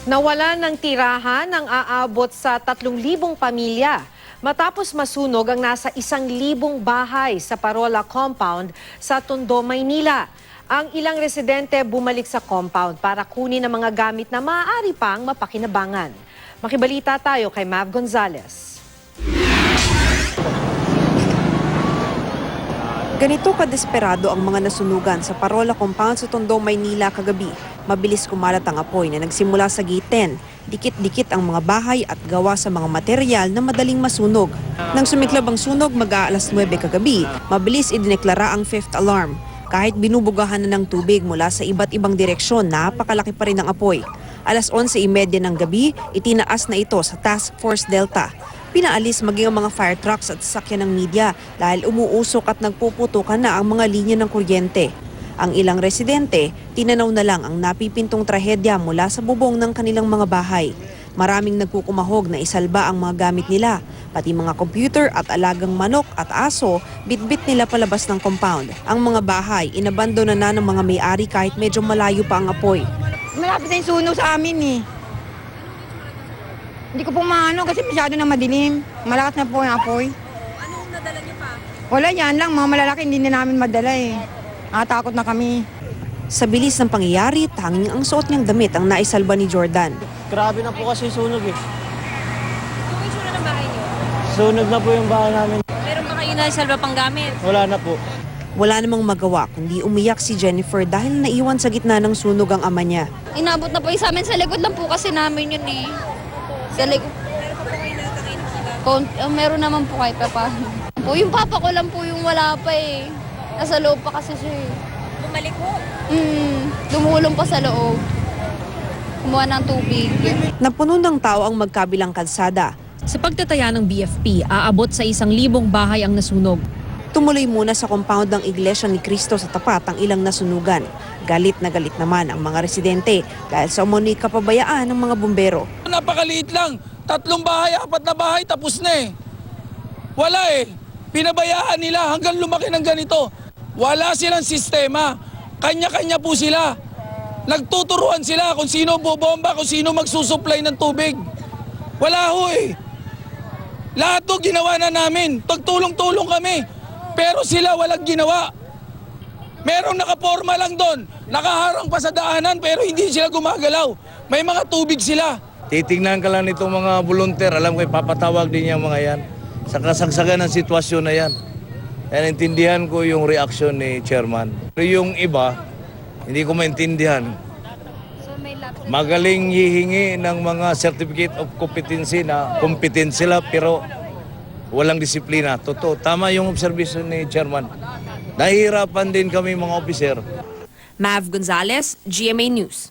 Nawalan ng tirahan ng aabot sa 3,000 pamilya matapos masunog ang nasa 1,000 bahay sa Parola Compound sa Tondo, Maynila. Ang ilang residente bumalik sa compound para kunin ang mga gamit na maaari pang mapakinabangan. Makibalita tayo kay Mav Gonzalez. Ganito kadesperado ang mga nasunugan sa Parola Compound sa Tondo, Maynila kagabi. Mabilis kumalat ang apoy na nagsimula sa gate 10. Dikit-dikit ang mga bahay at gawa sa mga material na madaling masunog. Nang sumiklab ang sunog mag-aalas 9 kagabi, mabilis idineklara ang 5th alarm. Kahit binubugahan na ng tubig mula sa iba't ibang direksyon, napakalaki pa rin ang apoy. Alas 11:30 ng gabi, itinaas na ito sa Task Force Delta. Pinaalis maging ang mga fire trucks at sasakyan ng media dahil umuusok at nagpuputukan na ang mga linya ng kuryente. Ang ilang residente, tinanaw na lang ang napipintong trahedya mula sa bubong ng kanilang mga bahay. Maraming nagkukumahog na isalba ang mga gamit nila, pati mga computer at alagang manok at aso, bitbit nila palabas ng compound. Ang mga bahay, inabandona na ng mga may-ari kahit medyo malayo pa ang apoy. Malapit na yung sunog sa amin eh. Hindi ko po maano kasi masyado na madilim. Malakas na po yung apoy. Anong nadala niyo pa? Wala yan lang, mga malalaki hindi na namin madala eh. Takot na kami. Sa bilis ng pangyayari, tanging ang suot niyang damit ang naisalba ni Jordan. Grabe na po kasi sunog eh. Anong itsura ng bahay niyo? Sunog na po yung bahay namin. Meron ba kayo na salba pang gamit? Wala na po. Wala namang magawa kundi umiyak si Jennifer dahil naiwan sa gitna ng sunog ang ama niya. Inabot na po yung sa amin, sa likod lang po kasi namin yun eh. Sa likod. Meron pa po kayo nakakain ng mga gamit? Meron naman po kahit pa po. Yung papa ko lang po yung wala pa eh. Nasa loob pa kasi siya eh. Bumalik po. Dumulong pa sa loob. Kumuha ng tubig. Napuno ng tao ang magkabilang kalsada. Sa pagtataya ng BFP, aabot sa 1,000 bahay ang nasunog. Tumuloy muna sa compound ng Iglesia ni Cristo sa tapat ang ilang nasunugan. Galit na galit naman ang mga residente dahil sa umano'y kapabayaan ng mga bumbero. Napakaliit lang. 3 bahay, 4 na bahay, tapos na eh. Wala eh. Pinabayaan nila hanggang lumaki ng ganito. Wala silang sistema. Kanya-kanya po sila. Nagtuturuan sila kung sino bobomba, kung sino magsusupply ng tubig. Wala ho eh. Lahat to ginawa na namin. Pagtulong-tulong kami. Pero sila walang ginawa. Merong nakaporma lang doon. Nakaharang pa sa daanan pero hindi sila gumagalaw. May mga tubig sila. Titingnan ka lang nitong mga volunteer. Alam ko, papatawag din yung mga yan. Sa kasagsagan ng sitwasyon na yan. Yan, intindihan ko yung reaction ni Chairman. Pero yung iba, hindi ko maintindihan. Magaling hihingi ng mga certificate of competency na competent sila pero walang disiplina. Totoo, tama yung observation ni Chairman. Nahihirapan din kami mga officer. Mav Gonzalez, GMA News.